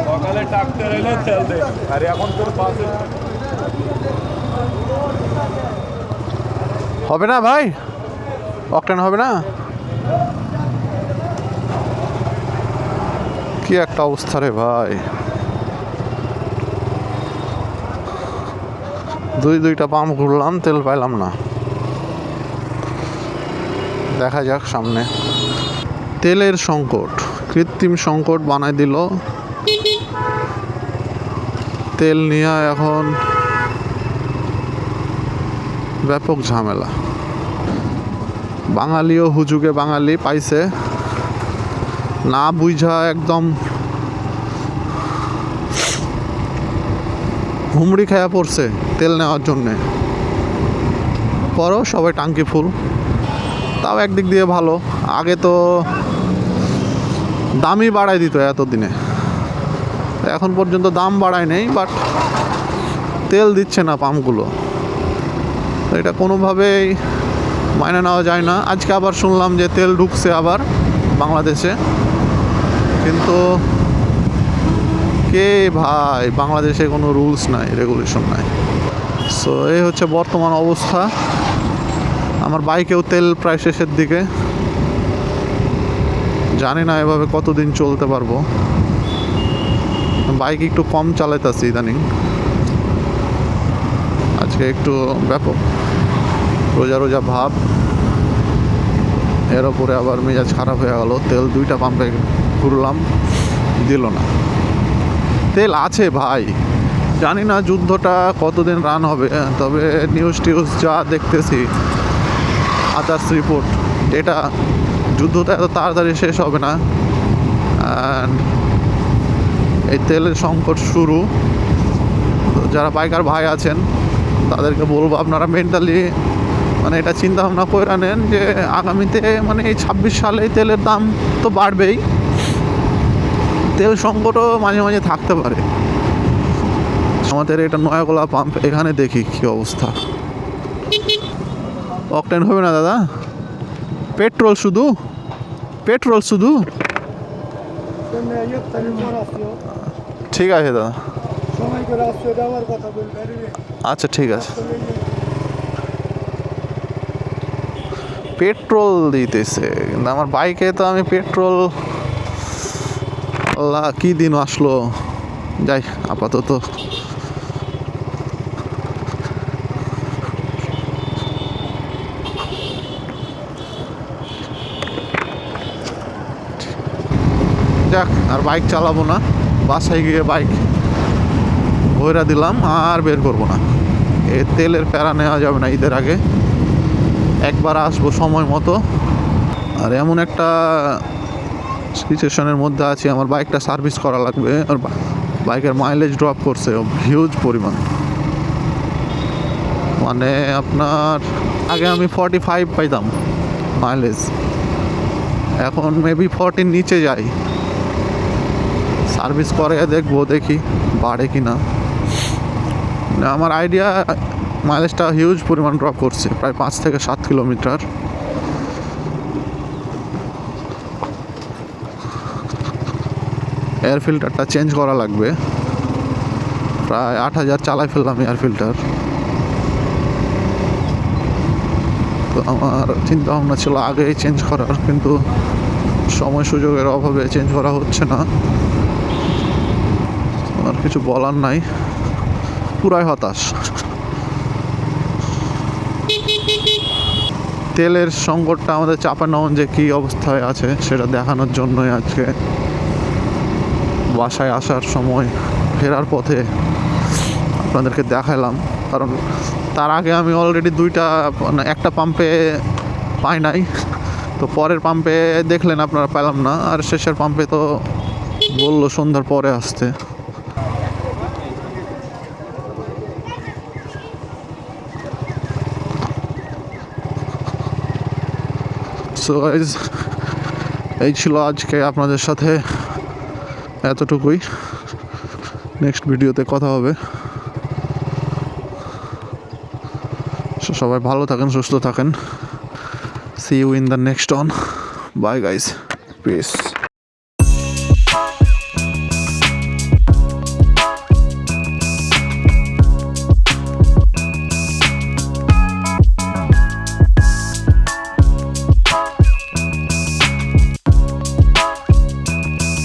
সকালে ট্রাক্টর এলে তেল দেয় আর এখন তোর পাশে হবে না ভাই, অকটেন হবে না। কি একটা অবস্থা রে ভাই, দুইটা পাম্প ঘুরলাম, তেল পাইলাম না। দেখা যাক সামনে। তেলের সংকট, কৃত্রিম সংকট বানাই দিল। তেল নিয়ে এখন ব্যাপক ঝামেলা। বাঙালিও হুজুগে বাঙালি পাইছে না বুঝা, একদম হুমড়ি খায়া পড়ছে তেল নেওয়ার জন্যে। পরও সবাই টাঙ্কি ফুল, তাও একদিক দিয়ে ভালো। আগে তো দামই বাড়াই দিত এতদিনে, এখন পর্যন্ত দাম বাড়ায় নেই, বাট তেল দিচ্ছে না পাম্পগুলো। তো এটা কোনোভাবেই মাইনে নেওয়া যায় না। আজকে আবার শুনলাম যে তেল ঢুকছে আবার বাংলাদেশে, কিন্তু কে ভাই, বাংলাদেশে কোনো রুলস নাই, রেগুলেশন নাই। সো এই হচ্ছে বর্তমান অবস্থা। আমার বাইকেও তেল প্রায় শেষের দিকে, জানি না এভাবে কতদিন চলতে পারবো। বাইক একটু কম চালাইতেছি ইদানিং, আজকে একটু ব্যাপক রোজা রোজা ভাব, এর ওপরে আবার মেজাজ খারাপ হয়ে গেল। তেল দুইটা পাম্পে ঘুরলাম, দিল না। তেল আছে ভাই, জানি না যুদ্ধটা কতদিন রান হবে, তবে নিউজ টিউজ যা দেখতেছি, আদার্স রিপোর্ট, এটা যুদ্ধটা এত তাড়াতাড়ি শেষ হবে না। অ্যান্ড এই তেলের সংকট শুরু। যারা বাইকার ভাই আছেন তাদেরকে বলবো, আপনারা মেন্টালি মানে এটা চিন্তা ভাবনা করে নেন যে আগামীতে মানে এই 26 সালে তেলের দাম তো বাড়বেই, তেল সংকটও মাঝে মাঝে থাকতে পারে। আমাদের এটা নয়াগোলা পাম্প, এখানে দেখি কি অবস্থা। অকটেন হবে না দাদা, পেট্রোল শুধু, পেট্রোল শুধু। ঠিক আছে দাদা, আচ্ছা ঠিক আছে। পেট্রোল দিতেছে, কিন্তু আমার বাইকে তো আমি পেট্রোল, আল্লাহ কি দিন আসলো। যাই আপাতত। যাক, আর বাইক চালাবো না, বাসায় গিয়ে বাইক ভইরা দিলাম, আর বের করবো না। এ তেলের প্যারা নেওয়া যাবে না ঈদের আগে, একবার আসবো সময় মতো। আর এমন একটা সিচুয়েশনের মধ্যে আছি, আমার বাইকটা সার্ভিস করা লাগবে। আর বাইকের মাইলেজ ড্রপ করছে হিউজ পরিমাণ। মানে আপনার আগে আমি 45 পাইতাম মাইলেজ, এখন মেবি 40 নিচে যাই। সার্ভিস করে দেখবো, দেখি বাড়ে কি না। আমার আইডিয়া মাইলেজটা হিউজ পরিমাণ ড্রপ করছে, প্রায় 5 থেকে 7 কিলোমিটার। এয়ার ফিল্টারটা চেঞ্জ করা লাগবে, প্রায় 8000 চালাই ফেললাম এয়ার ফিল্টার। তো আমার চিন্তা ভাবনা ছিল আগেই চেঞ্জ করার, কিন্তু সময় সুযোগের অভাবে চেঞ্জ করা হচ্ছে না। আর কিছু বলার নাই, পুরাই হতাশ। তেলের সংকটটা আমাদের চাঁপাইনবাবগঞ্জে কী অবস্থায় আছে সেটা দেখানোর জন্যই আজকে বাসায় আসার সময় ফেরার পথে আপনাদেরকে দেখালাম। কারণ তার আগে আমি অলরেডি একটা পাম্পে পাই নাই, তো পরের পাম্পে দেখলেন আপনারা পেলাম না, আর শেষের পাম্পে তো বললো সন্ধ্যার পরে আসতে। সো এই ছিল আজকে আপনাদের সাথে, এতটুকুই। নেক্সট ভিডিওতে কথা হবে। সবাই ভালো থাকেন, সুস্থ থাকেন। See you in the next one. Bye guys, piece.